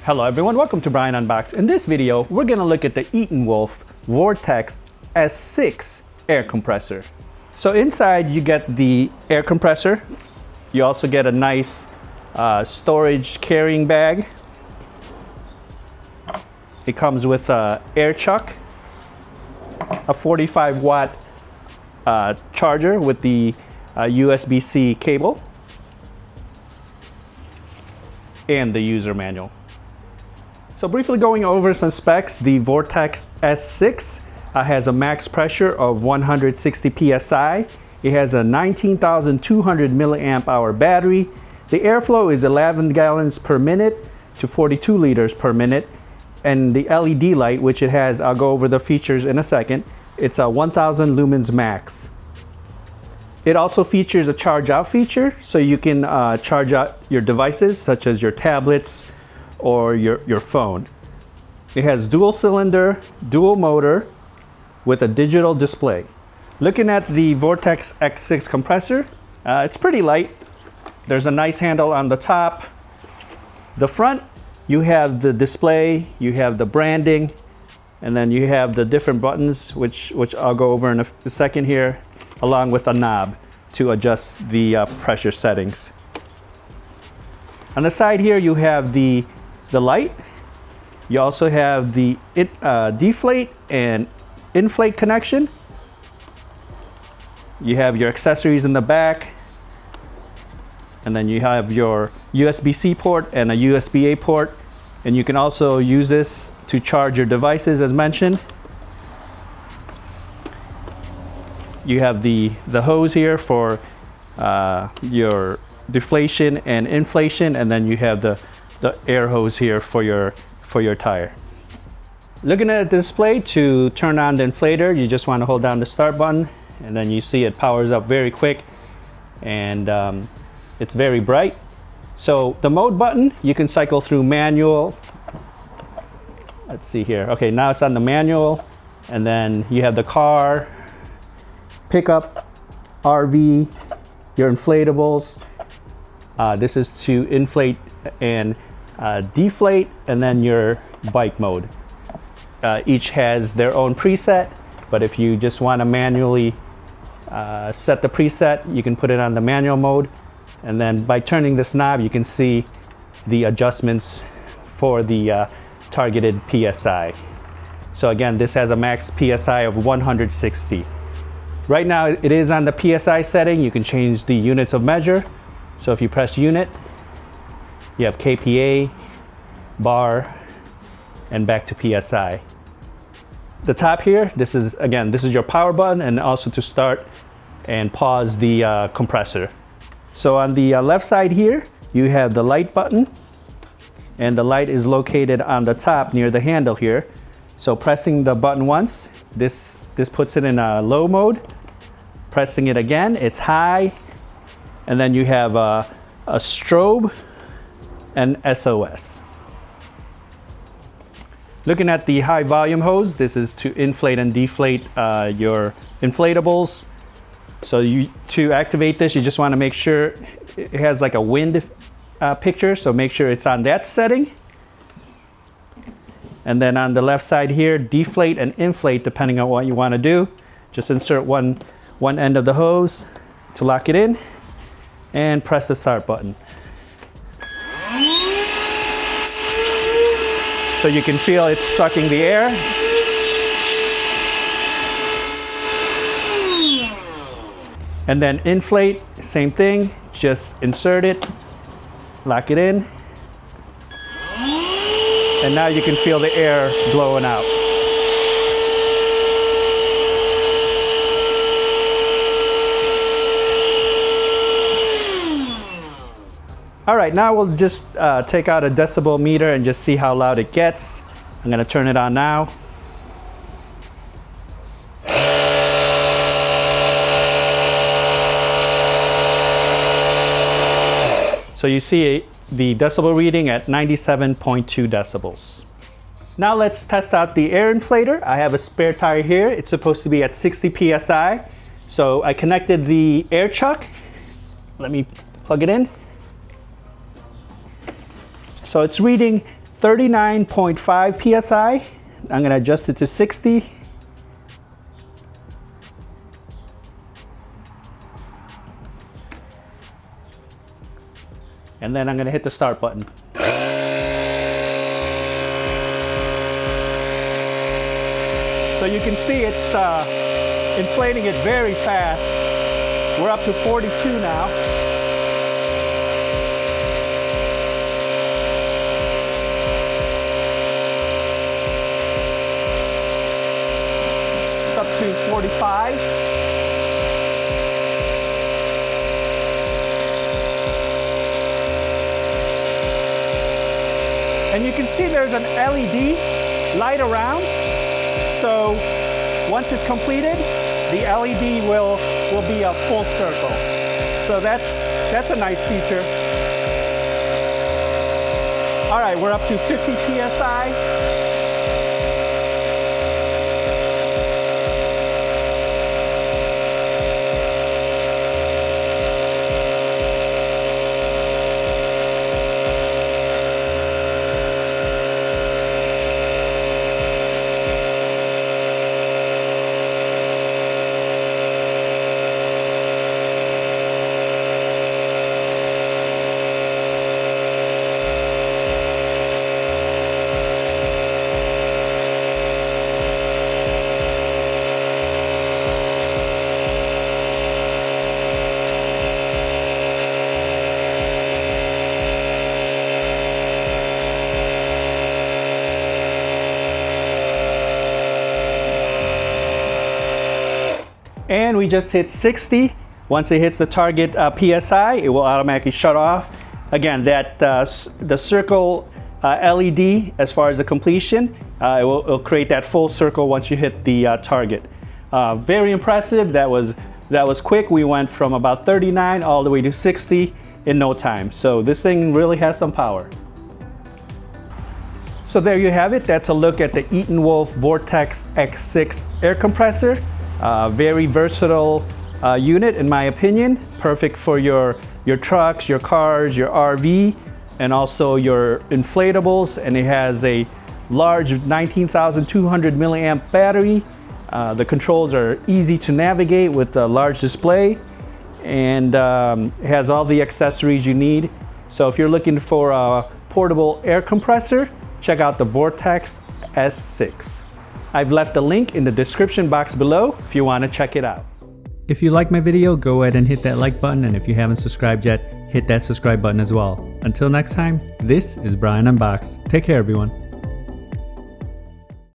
Hello everyone, welcome to Brian Unboxed. In this video, we're gonna look at the ETENWOLF Vortex S6 air compressor. So inside you get the air compressor. You also get a nice storage carrying bag. It comes with a air chuck, a 45 watt charger with the USB-C cable, and the user manual. So briefly going over some specs, the Vortex S6 has a max pressure of 160 psi. It has a 19,200 milliamp hour battery. The airflow is 11 gallons per minute to 42 liters per minute. And the LED light, which it has, I'll go over the features in a second, it's a 1000 lumens max. It also features a charge out feature, so you can charge out your devices such as your tablets or your phone. It has dual cylinder, dual motor with a digital display. Looking at the Vortex S6 compressor, it's pretty light. There's a nice handle on the top. The front, you have the display, you have the branding, and then you have the different buttons, which I'll go over in a second here, along with a knob to adjust the pressure settings. On the side here, you have the light. You also have the deflate and inflate connection. You have your accessories in the back, and then you have your USB-C port and a USB-A port, and you can also use this to charge your devices as mentioned. You have the hose here for your deflation and inflation, and then you have the air hose here for your tire. Looking at the display, to turn on the inflator, you just want to hold down the start button, and then you see it powers up very quick, and it's very bright. So the mode button, you can cycle through manual. Let's see here. Okay, now it's on the manual, and then you have the car, pickup, RV, your inflatables. This is to inflate and deflate, and then your bike mode. Each has their own preset, but if you just want to manually set the preset, you can put it on the manual mode, and then by turning this knob you can see the adjustments for the targeted PSI. So again, this has a max PSI of 160. Right now it is on the PSI setting. You can change the units of measure. So if you press unit, you have kPa, bar, and back to PSI. The top here, this is your power button, and also to start and pause the compressor. So on the left side here, you have the light button, and the light is located on the top near the handle here. So pressing the button once, this puts it in a low mode. Pressing it again, it's high, and then you have a strobe and SOS. Looking at the high volume hose, this is to inflate and deflate your inflatables. So to activate this, you just want to make sure it has like a wind picture, so make sure it's on that setting. And then on the left side here, deflate and inflate depending on what you want to do. Just insert one end of the hose to lock it in, and press the start button. So you can feel it's sucking the air. And then inflate, same thing, just insert it, lock it in, and now you can feel the air blowing out. All right, now we'll just take out a decibel meter and just see how loud it gets. I'm gonna turn it on now. So you see the decibel reading at 97.2 decibels. Now let's test out the air inflator. I have a spare tire here. It's supposed to be at 60 PSI. So I connected the air chuck. Let me plug it in. So it's reading 39.5 psi. I'm going to adjust it to 60. And then I'm going to hit the start button. So you can see it's inflating it very fast. We're up to 42 now. It's up to 45. And you can see there's an LED light around. So once it's completed, the LED will be a full circle. So that's a nice feature. All right, we're up to 50 psi. And we just hit 60. Once it hits the target PSI, it will automatically shut off. Again, that the circle LED, as far as the completion, it'll create that full circle once you hit the target. Very impressive. That was quick. We went from about 39 all the way to 60 in no time. So this thing really has some power. So there you have it. That's a look at the ETENWOLF Vortex X6 air compressor. Very versatile unit in my opinion. Perfect for your trucks, your cars, your RV, and also your inflatables. And it has a large 19,200 milliamp battery. The controls are easy to navigate with a large display, and it has all the accessories you need. So if you're looking for a portable air compressor, check out the Vortex S6. I've left a link in the description box below if you want to check it out. If you like my video, go ahead and hit that like button, and if you haven't subscribed yet, hit that subscribe button as well. Until next time, this is Brian Unboxed. Take care, everyone.